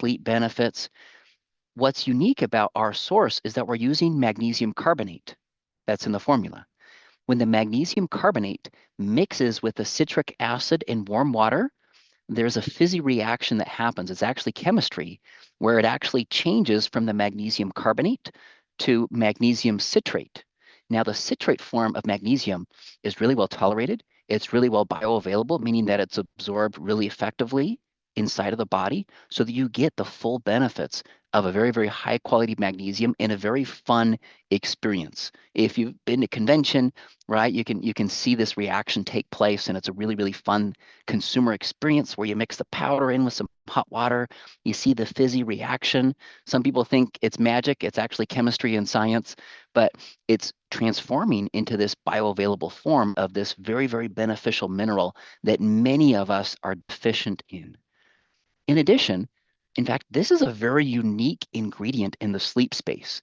sleep benefits. What's unique about our source is that we're using magnesium carbonate that's in the formula. When the magnesium carbonate mixes with the citric acid in warm water, there's a fizzy reaction that happens. It's actually chemistry where it actually changes from the magnesium carbonate to magnesium citrate. Now, the citrate form of magnesium is really well tolerated. It's really well bioavailable, meaning that it's absorbed really effectively inside of the body so that you get the full benefits of a very, very high quality magnesium in a very fun experience. If you've been to convention, right, you can see this reaction take place, and it's a really, really fun consumer experience where you mix the powder in with some hot water. You see the fizzy reaction. Some people think it's magic. It's actually chemistry and science, but it's transforming into this bioavailable form of this very, very beneficial mineral that many of us are deficient in. In addition, in fact, this is a very unique ingredient in the sleep space.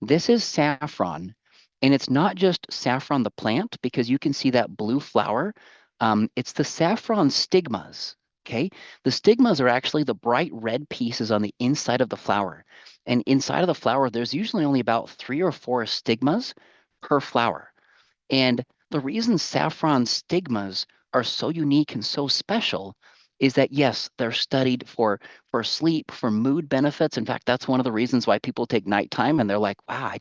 This is saffron, and it's not just saffron the plant, because you can see that blue flower. It's the saffron stigmas. Okay, the stigmas are actually the bright red pieces on the inside of the flower. And inside of the flower, there's usually only about 3 or 4 stigmas per flower. And the reason saffron stigmas are so unique and so special is that, yes, they're studied for sleep, for mood benefits. In fact, that's one of the reasons why people take nighttime and they're like, wow,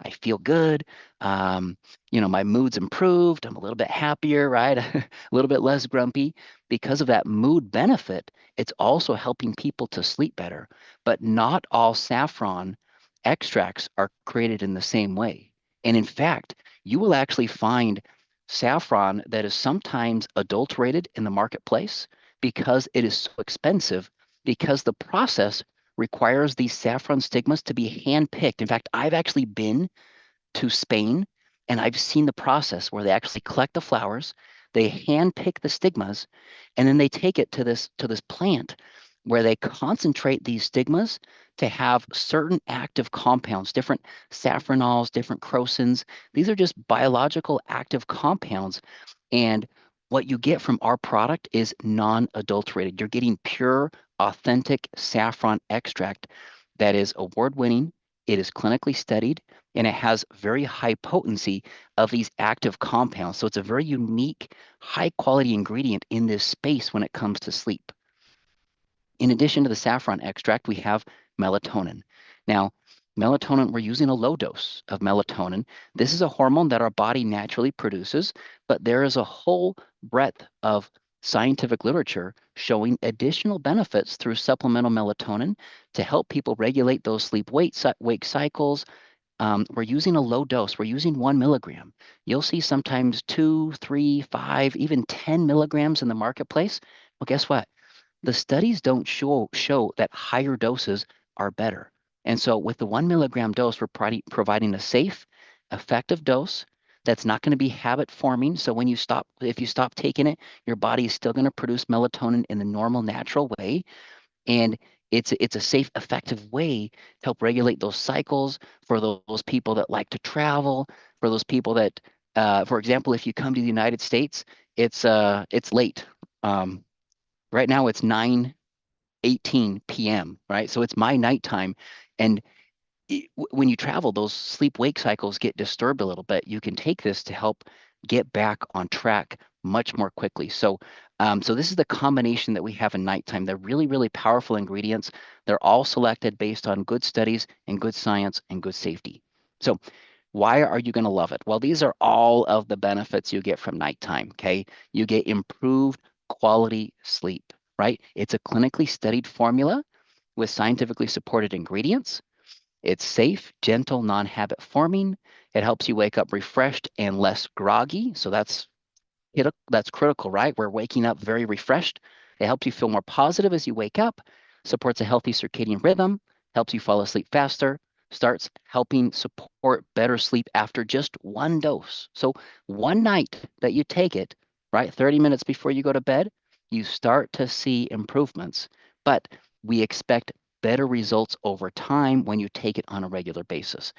I feel good. My mood's improved. I'm a little bit happier, right? A little bit less grumpy. Because of that mood benefit, it's also helping people to sleep better. But not all saffron extracts are created in the same way. And in fact, you will actually find saffron that is sometimes adulterated in the marketplace because it is so expensive, because the process requires these saffron stigmas to be handpicked. In fact, I've actually been to Spain and I've seen the process where they actually collect the flowers, they handpick the stigmas, and then they take it to this plant where they concentrate these stigmas to have certain active compounds, different safranols, different crocins. These are just biological active compounds. And what you get from our product is non-adulterated. You're getting pure, authentic saffron extract that is award-winning. It is clinically studied, and it has very high potency of these active compounds. So it's a very unique, high-quality ingredient in this space when it comes to sleep. In addition to the saffron extract, we have melatonin. Now, melatonin, we're using a low dose of melatonin. This is a hormone that our body naturally produces, but there is a whole breadth of scientific literature showing additional benefits through supplemental melatonin to help people regulate those sleep-wake cycles. We're using a low dose. We're using 1 milligram. You'll see sometimes 2, 3, 5, even 10 milligrams in the marketplace. Well, guess what? The studies don't show that higher doses are better. And so with the 1 milligram dose, we're providing a safe, effective dose that's not going to be habit forming. So if you stop taking it, your body is still going to produce melatonin in the normal, natural way. And it's a safe, effective way to help regulate those cycles for those people that like to travel, for those people that, for example, if you come to the United States, it's late. Right now it's 9:18 p.m., right? So it's my nighttime. And when you travel, those sleep-wake cycles get disturbed a little bit. You can take this to help get back on track much more quickly. So this is the combination that we have in nighttime. They're really, really powerful ingredients. They're all selected based on good studies and good science and good safety. So why are you going to love it? Well, these are all of the benefits you get from nighttime, okay? You get improved quality sleep, right? It's a clinically studied formula with scientifically supported ingredients. It's safe, gentle, non-habit forming. It helps you wake up refreshed and less groggy. So that's critical, right? We're waking up very refreshed. It helps you feel more positive as you wake up, supports a healthy circadian rhythm, helps you fall asleep faster, starts helping support better sleep after just one dose. So one night that you take it, right, 30 minutes before you go to bed, you start to see improvements. But we expect better results over time when you take it on a regular basis.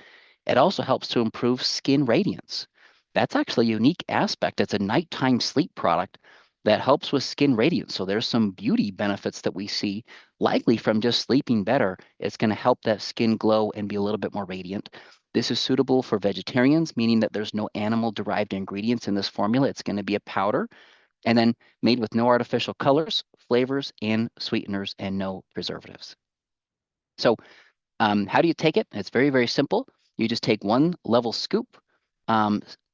It also helps to improve skin radiance. That's actually a unique aspect. It's a nighttime sleep product, that helps with skin radiance. So there's some beauty benefits that we see likely from just sleeping better. It's going to help that skin glow and be a little bit more radiant. This is suitable for vegetarians, meaning that there's no animal-derived ingredients in this formula. It's going to be a powder and then made with no artificial colors, flavors, and sweeteners, and no preservatives. So how do you take it? It's very, very simple. You just take 1 level scoop,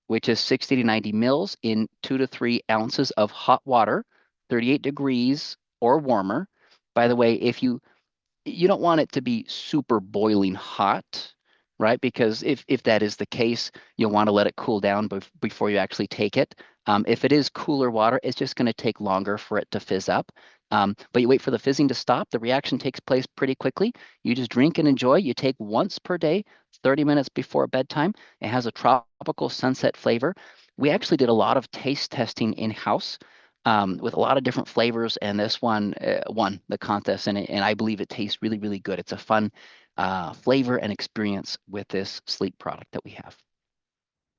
which is 60 to 90 mils in 2 to 3 ounces of hot water, 38 degrees or warmer. By the way, if you don't want it to be super boiling hot, right? Because if that is the case, you'll want to let it cool down before you actually take it. If it is cooler water, it's just going to take longer for it to fizz up. But you wait for the fizzing to stop. The reaction takes place pretty quickly. You just drink and enjoy. You take once per day, 30 minutes before bedtime. It has a tropical sunset flavor. We actually did a lot of taste testing in-house with a lot of different flavors, and this one won the contest, and I believe it tastes really, really good. It's a fun flavor and experience with this sleep product that we have.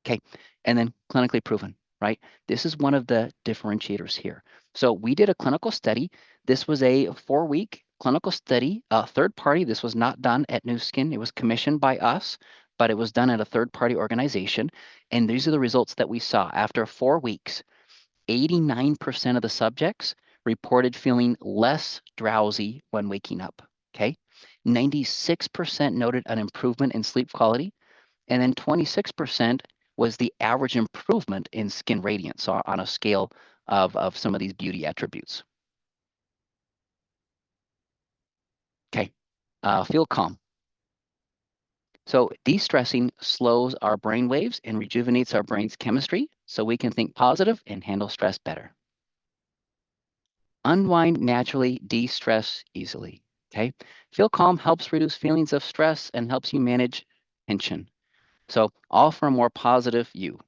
Okay, and then clinically proven, right? This is one of the differentiators here. So we did a clinical study. This was a 4-week clinical study, third party. This was not done at Nu Skin. It was commissioned by us, but it was done at a third-party organization. And these are the results that we saw. After 4 weeks, 89% of the subjects reported feeling less drowsy when waking up, okay? 96% noted an improvement in sleep quality, and then 26% was the average improvement in skin radiance on a scale of some of these beauty attributes. Okay, feel calm. So de-stressing slows our brain waves and rejuvenates our brain's chemistry so we can think positive and handle stress better. Unwind naturally, de-stress easily, okay? Feel calm helps reduce feelings of stress and helps you manage tension. So all for a more positive you.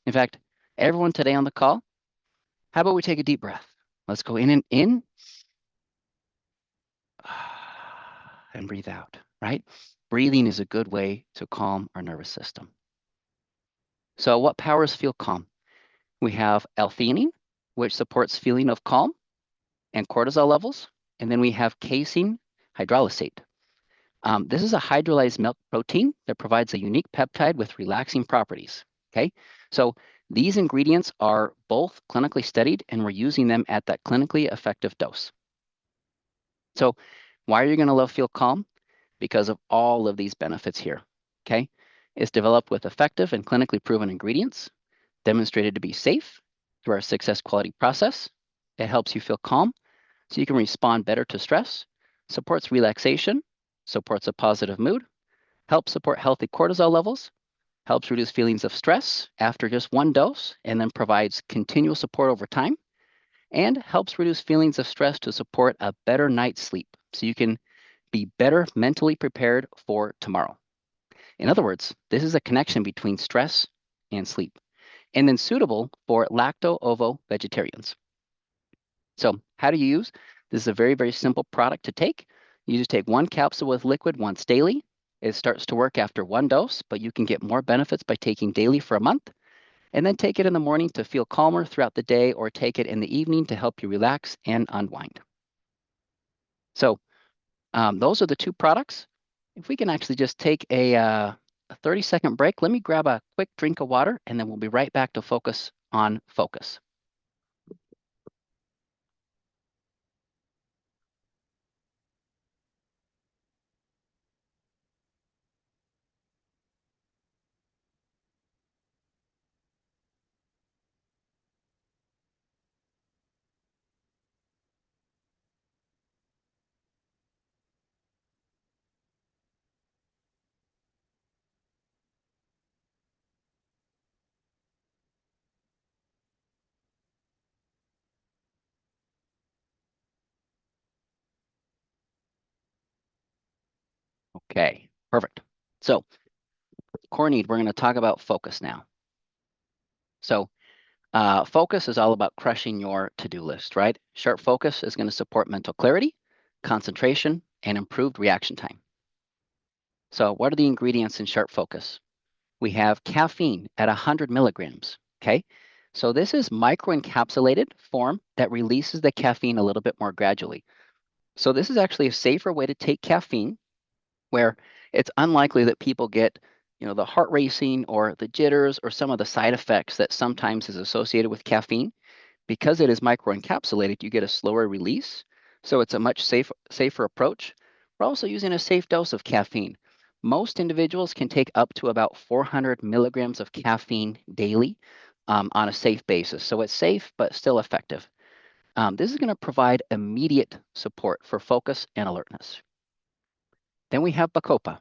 In fact, everyone today on the call, how about we take a deep breath? Let's go in and in and breathe out, right? Breathing is a good way to calm our nervous system. So what powers feel calm? We have L-theanine, which supports feeling of calm and cortisol levels. And then we have casein hydrolysate. This is a hydrolyzed milk protein that provides a unique peptide with relaxing properties, okay? So these ingredients are both clinically studied, and we're using them at that clinically effective dose. So why are you going to love Feel Calm? Because of all of these benefits here, okay? It's developed with effective and clinically proven ingredients, demonstrated to be safe through our success quality process. It helps you feel calm so you can respond better to stress, supports relaxation, supports a positive mood, helps support healthy cortisol levels, helps reduce feelings of stress after just 1 dose, and then provides continual support over time, and helps reduce feelings of stress to support a better night's sleep so you can be better mentally prepared for tomorrow. In other words, this is a connection between stress and sleep, and then suitable for lacto-ovo vegetarians. So how do you use? This is a very, very simple product to take. You just take 1 capsule with liquid once daily. It starts to work after 1 dose, but you can get more benefits by taking daily for a month. And then take it in the morning to feel calmer throughout the day, or take it in the evening to help you relax and unwind. So those are the 2 products. If we can actually just take a 30-second break, let me grab a quick drink of water, and then we'll be right back to focus on focus. Okay, perfect. So core need, we're going to talk about focus now. So focus is all about crushing your to-do list, right? Sharp focus is going to support mental clarity, concentration, and improved reaction time. So what are the ingredients in sharp focus? We have caffeine at 100 milligrams, okay? So this is microencapsulated form that releases the caffeine a little bit more gradually. So this is actually a safer way to take caffeine, where it's unlikely that people get, the heart racing or the jitters or some of the side effects that sometimes is associated with caffeine. Because it is microencapsulated, you get a slower release. So it's a much safer approach. We're also using a safe dose of caffeine. Most individuals can take up to about 400 milligrams of caffeine daily on a safe basis. So it's safe, but still effective. This is going to provide immediate support for focus and alertness. Then we have Bacopa.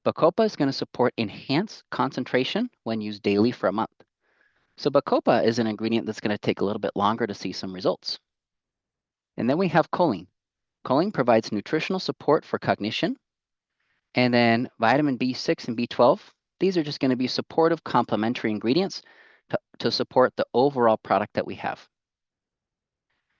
Bacopa is going to support enhanced concentration when used daily for a month. So Bacopa is an ingredient that's going to take a little bit longer to see some results. And then we have choline. Choline provides nutritional support for cognition. And then vitamin B6 and B12, these are just going to be supportive complementary ingredients to support the overall product that we have.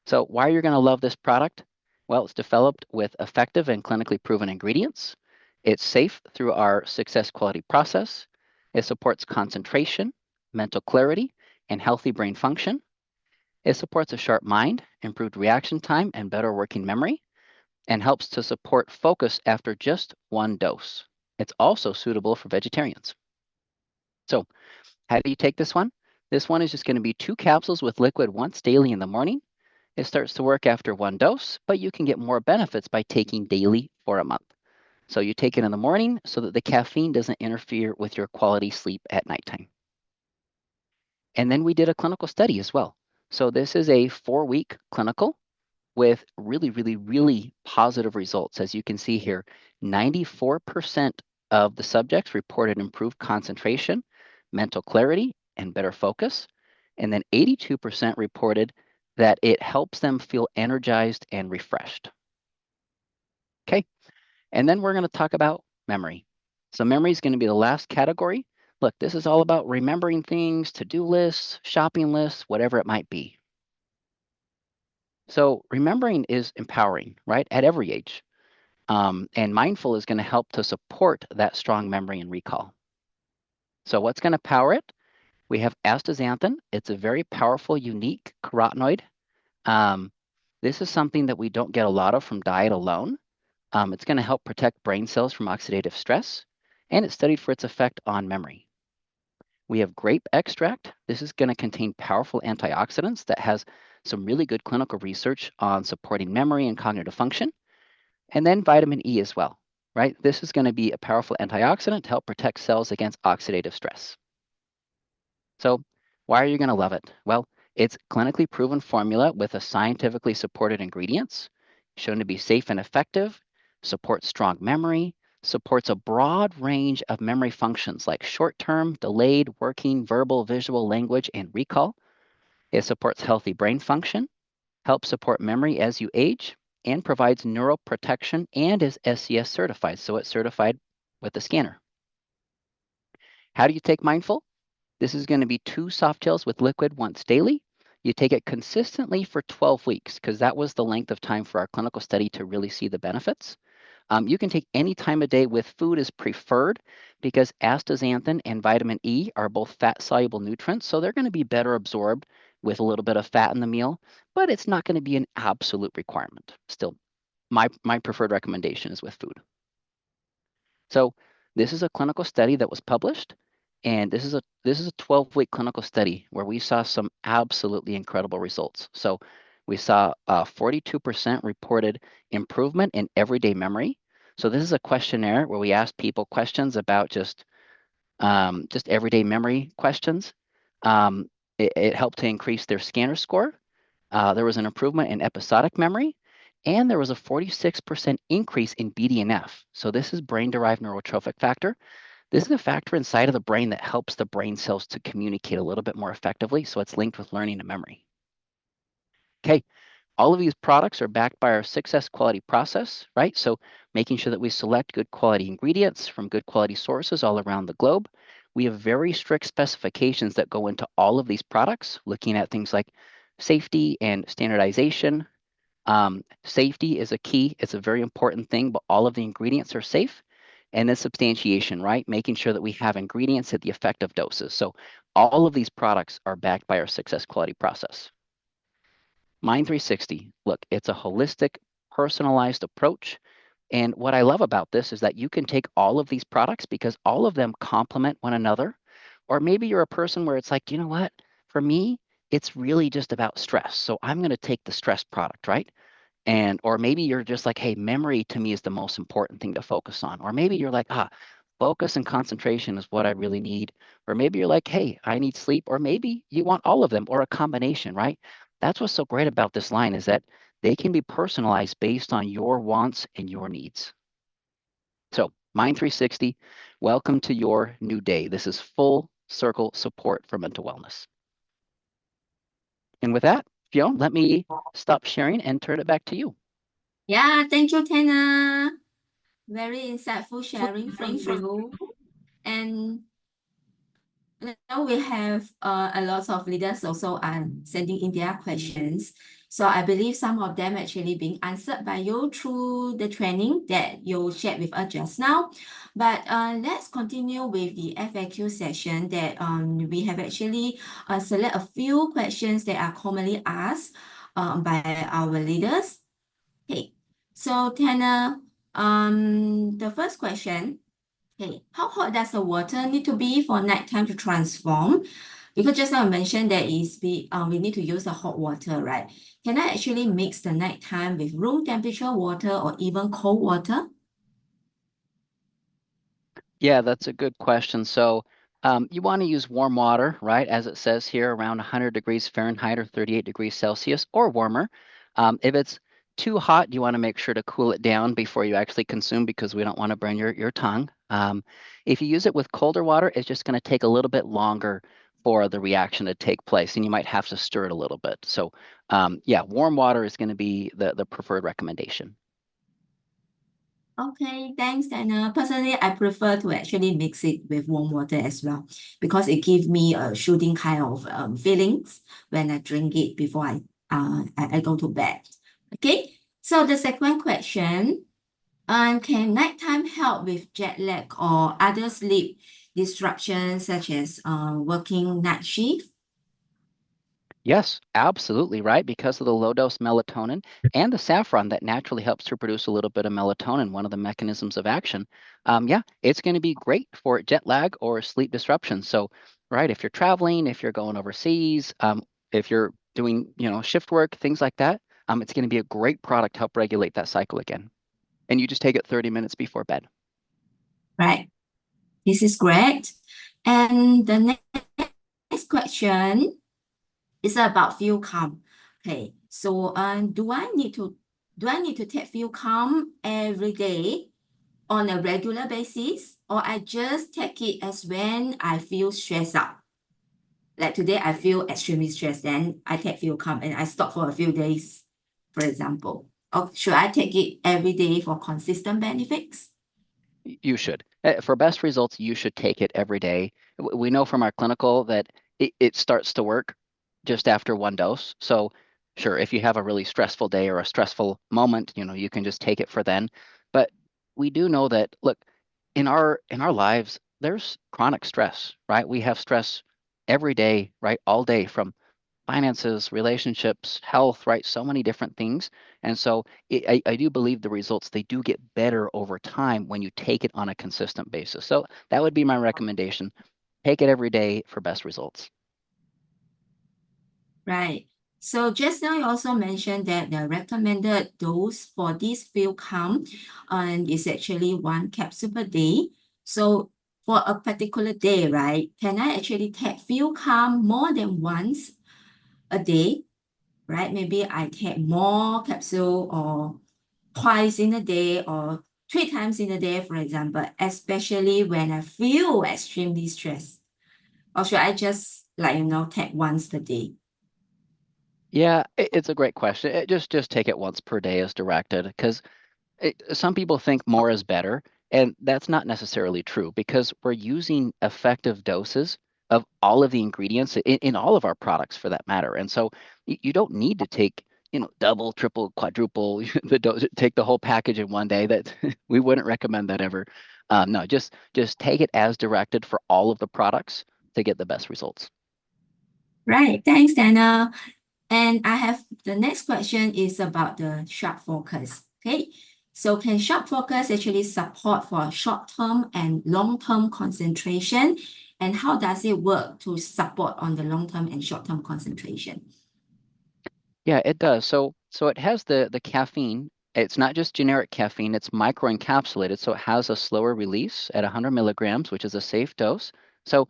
So why are you going to love this product? Well, it's developed with effective and clinically proven ingredients. It's safe through our success quality process. It supports concentration, mental clarity, and healthy brain function. It supports a sharp mind, improved reaction time, and better working memory, and helps to support focus after just one dose. It's also suitable for vegetarians. So how do you take this one? This one is just going to be 2 capsules with liquid once daily in the morning. It starts to work after 1 dose, but you can get more benefits by taking daily for a month. So you take it in the morning so that the caffeine doesn't interfere with your quality sleep at nighttime. And then we did a clinical study as well. So this is a 4-week clinical with really, really, really positive results. As you can see here, 94% of the subjects reported improved concentration, mental clarity, and better focus. And then 82% reported that it helps them feel energized and refreshed. Okay, and then we're going to talk about memory. So memory is going to be the last category. Look, this is all about remembering things, to-do lists, shopping lists, whatever it might be. So remembering is empowering, right, at every age. And mindful is going to help to support that strong memory and recall. So what's going to power it? We have astaxanthin. It's a very powerful, unique carotenoid. This is something that we don't get a lot of from diet alone. It's going to help protect brain cells from oxidative stress, and it's studied for its effect on memory. We have grape extract. This is going to contain powerful antioxidants that has some really good clinical research on supporting memory and cognitive function. And then vitamin E as well, right? This is going to be a powerful antioxidant to help protect cells against oxidative stress. So why are you going to love it? Well, it's clinically proven formula with a scientifically supported ingredients, shown to be safe and effective, supports strong memory, supports a broad range of memory functions like short-term, delayed, working, verbal, visual, language, and recall. It supports healthy brain function, helps support memory as you age, and provides neural protection and is SCS certified. So it's certified with the scanner. How do you take Mindful? This is going to be 2 soft gels with liquid once daily. You take it consistently for 12 weeks because that was the length of time for our clinical study to really see the benefits. You can take any time of day with food is preferred because astaxanthin and vitamin E are both fat-soluble nutrients, so they're going to be better absorbed with a little bit of fat in the meal, but it's not going to be an absolute requirement. Still, my preferred recommendation is with food. So this is a clinical study that was published, and this is a 12-week clinical study where we saw some absolutely incredible results. So we saw 42% reported improvement in everyday memory. So this is a questionnaire where we asked people questions about just everyday memory questions. It helped to increase their scanner score. There was an improvement in episodic memory, and there was a 46% increase in BDNF. So this is brain-derived neurotrophic factor. This is a factor inside of the brain that helps the brain cells to communicate a little bit more effectively, so it's linked with learning and memory. Okay, all of these products are backed by our success quality process, right? So making sure that we select good quality ingredients from good quality sources all around the globe. We have very strict specifications that go into all of these products, looking at things like safety and standardization. Safety is a key. It's a very important thing, but all of the ingredients are safe. And then substantiation, right? Making sure that we have ingredients at the effective doses. So all of these products are backed by our success quality process. Mind 360, look, it's a holistic, personalized approach. And what I love about this is that you can take all of these products because all of them complement one another. Or maybe you're a person where it's like, you know what? For me, it's really just about stress. So I'm going to take the stress product, right? And or maybe you're just like, hey, memory to me is the most important thing to focus on. Or maybe you're like, focus and concentration is what I really need. Or maybe you're like, hey, I need sleep. Or maybe you want all of them or a combination, right? That's what's so great about this line is that they can be personalized based on your wants and your needs. So Mind 360, welcome to your new day. This is full circle support for mental wellness. And with that, Fiona, let me stop sharing and turn it back to you. Yeah, thank you, Tanner. Very insightful sharing from you. And now we have a lot of leaders also are sending in their questions. So I believe some of them actually being answered by you through the training that you shared with us just now. But let's continue with the FAQ session that we have actually select a few questions that are commonly asked by our leaders. Okay, so Tanner, the first question. Okay, how hot does the water need to be for nighttime to transform? Because just now I mentioned that we need to use the hot water, right? Can I actually mix the nighttime with room temperature water or even cold water? Yeah, that's a good question. So you want to use warm water, right? As it says here, around 100 degrees Fahrenheit or 38 degrees Celsius or warmer. If it's too hot, you want to make sure to cool it down before you actually consume because we don't want to burn your tongue. If you use it with colder water, it's just going to take a little bit longer for the reaction to take place, and you might have to stir it a little bit. So yeah, warm water is going to be the preferred recommendation. Okay, thanks, Dana. Personally, I prefer to actually mix it with warm water as well because it gives me a soothing kind of feelings when I drink it before I go to bed. Okay, so the second question, can nighttime help with jet lag or other sleep disruptions such as working night shift? Yes, absolutely right. Because of the low dose melatonin and the saffron that naturally helps to produce a little bit of melatonin, one of the mechanisms of action. Yeah, it's going to be great for jet lag or sleep disruption. So, right, if you're traveling, if you're going overseas, if you're doing, shift work, things like that, it's going to be a great product to help regulate that cycle again. And you just take it 30 minutes before bed. Right, this is great. And the next question is about feel calm. Okay, so do I need to take feel calm every day on a regular basis, or I just take it as when I feel stressed out? Like today, I feel extremely stressed, then I take feel calm and I stop for a few days, for example. Or should I take it every day for consistent benefits? You should. For best results, you should take it every day. We know from our clinical that it starts to work just after one dose. So sure, if you have a really stressful day or a stressful moment, you can just take it for then. But we do know that, look, in our lives, there's chronic stress, right? We have stress every day, right? All day from finances, relationships, health, right? So many different things. And so I do believe the results, they do get better over time when you take it on a consistent basis. So that would be my recommendation. Take it every day for best results. Right. So just now you also mentioned that the recommended dose for this feel calm is actually one capsule per day. So for a particular day, right, can I actually take feel calm more than once a day, right? Maybe I take more capsule or twice in a day or three times in a day, for example, especially when I feel extremely stressed. Or should I just take once a day? Yeah, it's a great question. Just take it once per day as directed because some people think more is better, and that's not necessarily true because we're using effective doses of all of the ingredients in all of our products for that matter. And so you don't need to take, double, triple, quadruple the dose, take the whole package in one day. That we wouldn't recommend that ever. No, just take it as directed for all of the products to get the best results. Right. Thanks, Dana. And I have the next question is about the sharp focus. Okay. So can sharp focus actually support for short-term and long-term concentration? And how does it work to support on the long-term and short-term concentration? Yeah, it does. So it has the caffeine. It's not just generic caffeine, it's microencapsulated, so it has a slower release at 100 milligrams, which is a safe dose. So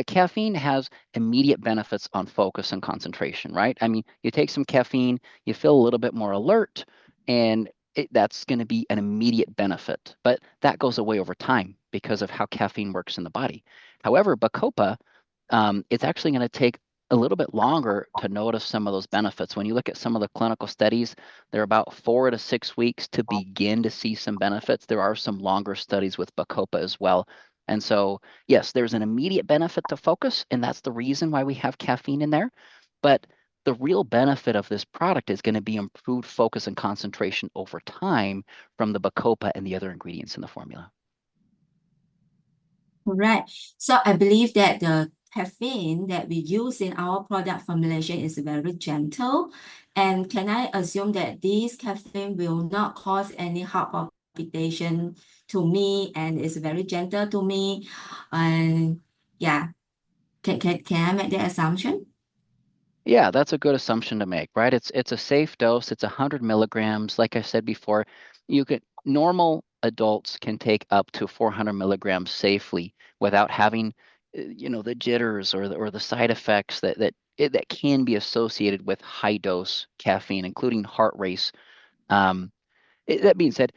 caffeine has immediate benefits on focus and concentration, right? I mean, you take some caffeine, you feel a little bit more alert, and that's going to be an immediate benefit. But that goes away over time because of how caffeine works in the body. However, Bacopa, it's actually going to take a little bit longer to notice some of those benefits. When you look at some of the clinical studies, they're about 4 to 6 weeks to begin to see some benefits. There are some longer studies with Bacopa as well. And so, yes, there's an immediate benefit to focus, and that's the reason why we have caffeine in there. But the real benefit of this product is going to be improved focus and concentration over time from the Bacopa and the other ingredients in the formula. Correct. So I believe that the caffeine that we use in our product formulation is very gentle. And can I assume that this caffeine will not cause any heart palpitation to me and is very gentle to me? And yeah, can I make that assumption? Yeah, that's a good assumption to make, right? It's a safe dose. It's 100 milligrams. Like I said before, normal adults can take up to 400 milligrams safely without having, the jitters or the side effects that can be associated with high dose caffeine, including heart race. That being said,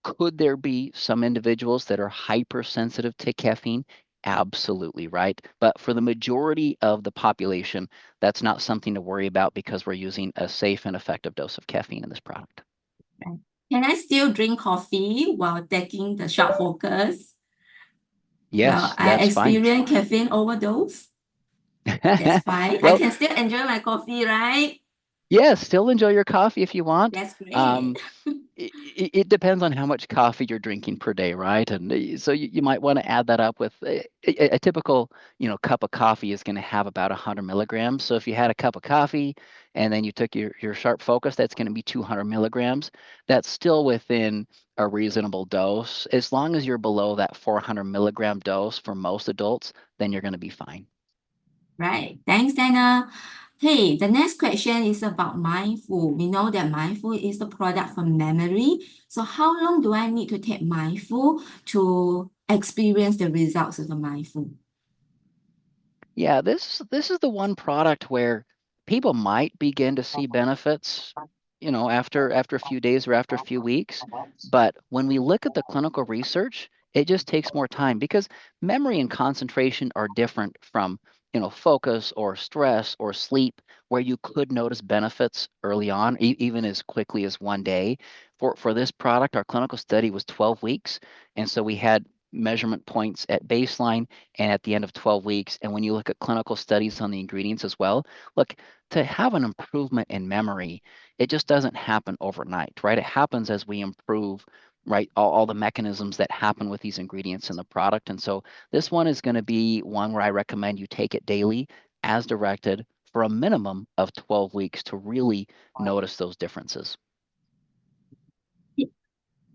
could there be some individuals that are hypersensitive to caffeine? Absolutely, right. But for the majority of the population, that's not something to worry about because we're using a safe and effective dose of caffeine in this product. Can I still drink coffee while taking the sharp focus? Yes, Well, I that's fine. experience caffeine overdose. That's fine. Well, I can still enjoy my coffee, right? yeah, still enjoy your coffee if you want. That's great. It depends on how much coffee you're drinking per day, right? And so you might want to add that up with a typical, cup of coffee is going to have about 100 milligrams. So if you had a cup of coffee and then you took your sharp focus, that's going to be 200 milligrams. That's still within a reasonable dose. As long as you're below that 400 milligram dose for most adults, then you're going to be fine. Right. Thanks, Dana. Hey, the next question is about Mindful. We know that Mindful is the product for memory. So how long do I need to take Mindful to experience the results of the Mindful? Yeah, this is the one product where people might begin to see benefits, after a few days or after a few weeks. But when we look at the clinical research, it just takes more time because memory and concentration are different from, focus or stress or sleep, where you could notice benefits early on, even as quickly as one day. For this product, our clinical study was 12 weeks, and so we had measurement points at baseline and at the end of 12 weeks. And when you look at clinical studies on the ingredients as well, look, to have an improvement in memory, it just doesn't happen overnight, right? It happens as we improve, right, all the mechanisms that happen with these ingredients in the product. And so this one is going to be one where I recommend you take it daily as directed for a minimum of 12 weeks to really notice those differences.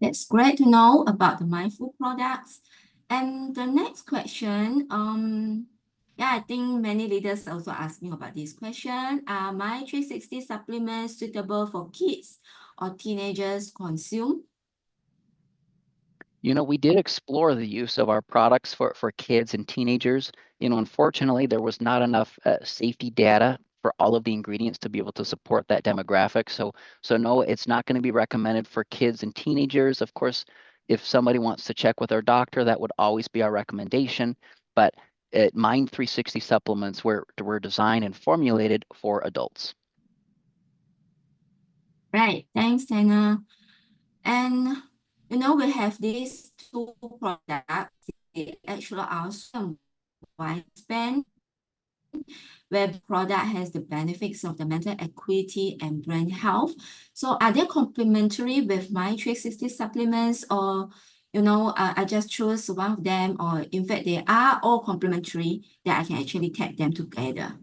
That's great to know about the Mindful products. And the next question, I think many leaders also ask me about this question. Are My360 supplements suitable for kids or teenagers consume? We did explore the use of our products for kids and teenagers. Unfortunately, there was not enough safety data for all of the ingredients to be able to support that demographic. So no, it's not going to be recommended for kids and teenagers. Of course, if somebody wants to check with their doctor, that would always be our recommendation. But Mind360 supplements were designed and formulated for adults. Right, thanks, Dana. And we have these two products. They actually are some wide span, where the product has the benefits of the mental acuity and brain health. So are they complementary with My360 supplements, or I just choose one of them, or in fact, they are all complementary that I can actually tag them together.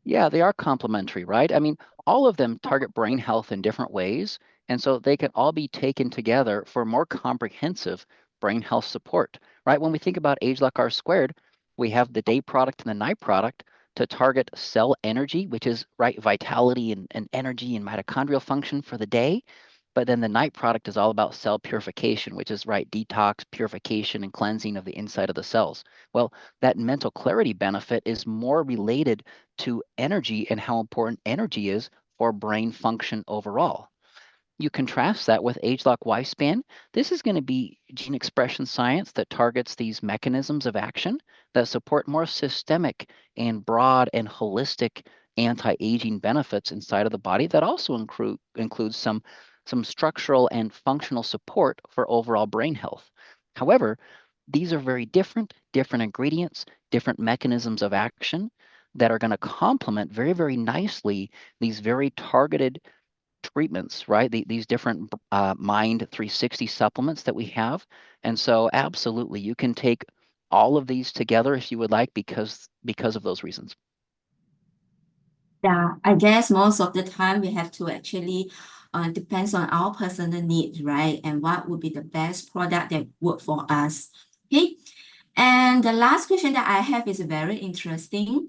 Yeah, they are complementary, right? I mean, all of them target brain health in different ways, and so they can all be taken together for more comprehensive brain health support, right? When we think about ageLOC R squared, we have the day product and the night product to target cell energy, which is right vitality and energy and mitochondrial function for the day. But then the night product is all about cell purification, which is right detox, purification, and cleansing of the inside of the cells. Well, that mental clarity benefit is more related to energy and how important energy is for brain function overall. You contrast that with ageLOC Yspan. This is going to be gene expression science that targets these mechanisms of action that support more systemic and broad and holistic anti-aging benefits inside of the body that also includes some structural and functional support for overall brain health. However, these are very different ingredients, different mechanisms of action that are going to complement very, very nicely these very targeted treatments, right? These different Mind 360 supplements that we have. And so absolutely, you can take all of these together if you would like because of those reasons. Yeah, I guess most of the time we have to actually depends on our personal needs, right? And what would be the best product that work for us. Okay. And the last question that I have is very interesting.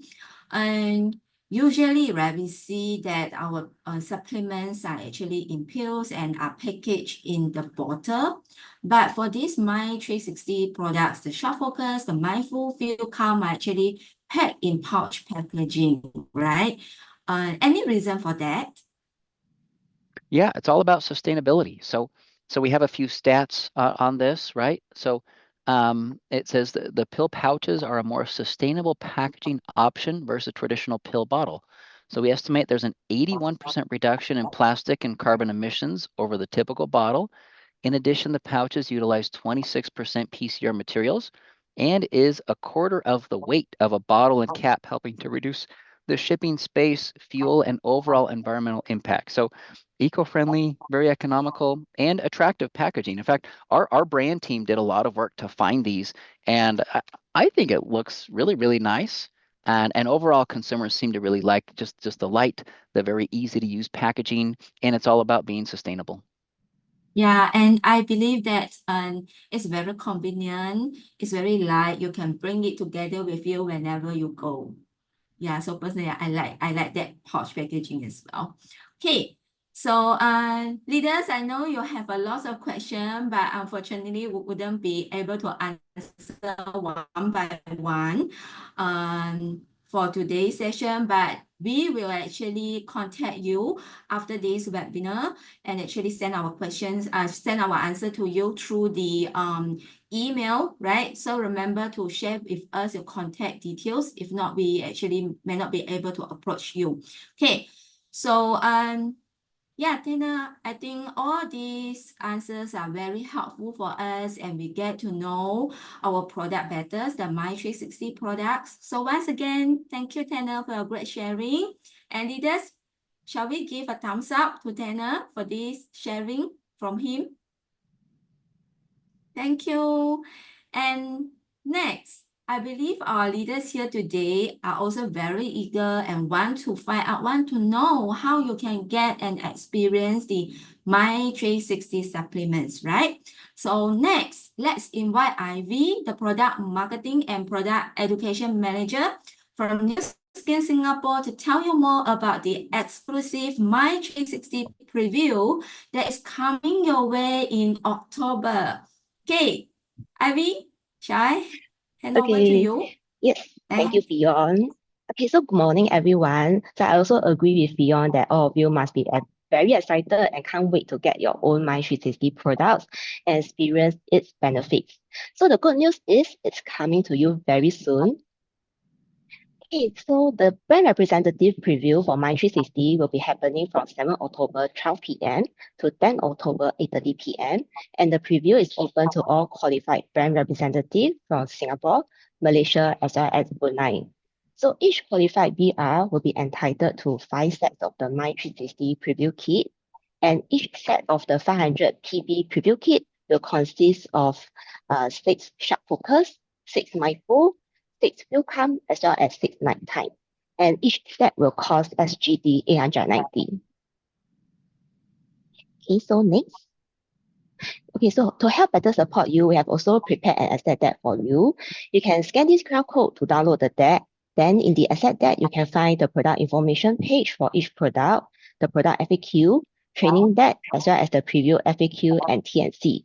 And usually, right, we see that our supplements are actually in pills and are packaged in the bottle. But for these Mind 360 products, the Sharp Focus, the Mindful Feel Calm are actually packed in pouch packaging, right? Any reason for that? Yeah, it's all about sustainability. So we have a few stats on this, right? So it says that the pill pouches are a more sustainable packaging option versus traditional pill bottle. So we estimate there's an 81% reduction in plastic and carbon emissions over the typical bottle. In addition, the pouches utilize 26% PCR materials and is a quarter of the weight of a bottle and cap, helping to reduce the shipping space, fuel, and overall environmental impact. So eco-friendly, very economical, and attractive packaging. In fact, our brand team did a lot of work to find these, and I think it looks really, really nice. And overall, consumers seem to really like just the light, the very easy to use packaging, and it's all about being sustainable. Yeah, and I believe that it's very convenient. It's very light. You can bring it together with you whenever you go. Yeah, so personally, I like that pouch packaging as well. Okay, so leaders, I know you have a lot of questions, but unfortunately, we wouldn't be able to answer one by one for today's session, but we will actually contact you after this webinar and actually send our questions, send our answer to you through the email, right? So remember to share with us your contact details. If not, we actually may not be able to approach you. Okay, so yeah, Tina, I think all these answers are very helpful for us and we get to know our product better, the Mind 360 products. So once again, thank you, Tanner, for your great sharing. And leaders, shall we give a thumbs up to Tanner for this sharing from him? Thank you. And next, I believe our leaders here today are also very eager and want to know how you can get and experience the Mind 360 supplements, right? So next, let's invite Ivy, the Product Marketing and Product Education Manager from New Skin Singapore, to tell you more about the exclusive Mind 360 preview that is coming your way in October. Okay, Ivy, shall I hand over to Okay, you? yes, thank you, Fion. Okay, so good morning, everyone. So I also agree with Fion that all of you must be very excited and can't wait to get your own Mind 360 products and experience its benefits. So the good news is it's coming to you very soon. Okay, so the brand representative preview for Mind 360 will be happening from 7 October 12 p.m. to 10 October 8:30 p.m. And the preview is open to all qualified brand representatives from Singapore, Malaysia, as well as Brunei. So each qualified BR will be entitled to 5 sets of the Mind 360 preview kit, and each set of the 500 PB preview kit will consist of 6 sharp focus, 6 mindful, 6 feel calm, as well as 6 nighttime. And each step will cost SGD 890. Okay, so next. Okay, so to help better support you, we have also prepared an asset deck for you. You can scan this QR code to download the deck. Then in the asset deck, you can find the product information page for each product, the product FAQ, training deck, as well as the preview FAQ and TNC.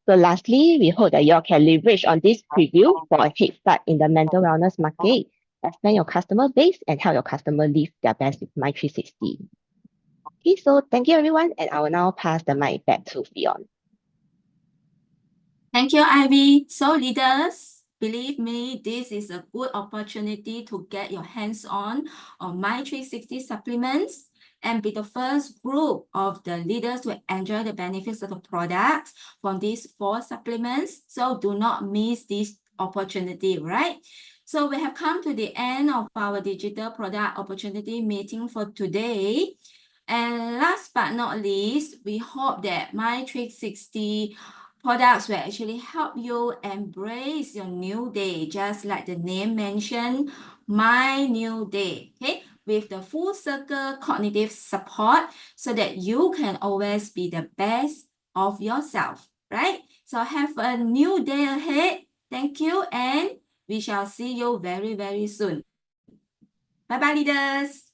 So lastly, we hope that you all can leverage on this preview for a head start in the mental wellness market, expand your customer base, and help your customer live their best with My360. Okay, so thank you everyone, and I will now pass the mic back to Fion. Thank you, Ivy. So leaders, believe me, this is a good opportunity to get your hands on My360 supplements and be the first group of the leaders to enjoy the benefits of the products from these 4 supplements. So do not miss this opportunity, right? So we have come to the end of our digital product opportunity meeting for today. And last but not least, we hope that My360 products will actually help you embrace your new day, just like the name mentioned, My New Day, okay? With the full circle cognitive support so that you can always be the best of yourself, right? So have a new day ahead. Thank you, and we shall see you very, very soon. Bye-bye, leaders.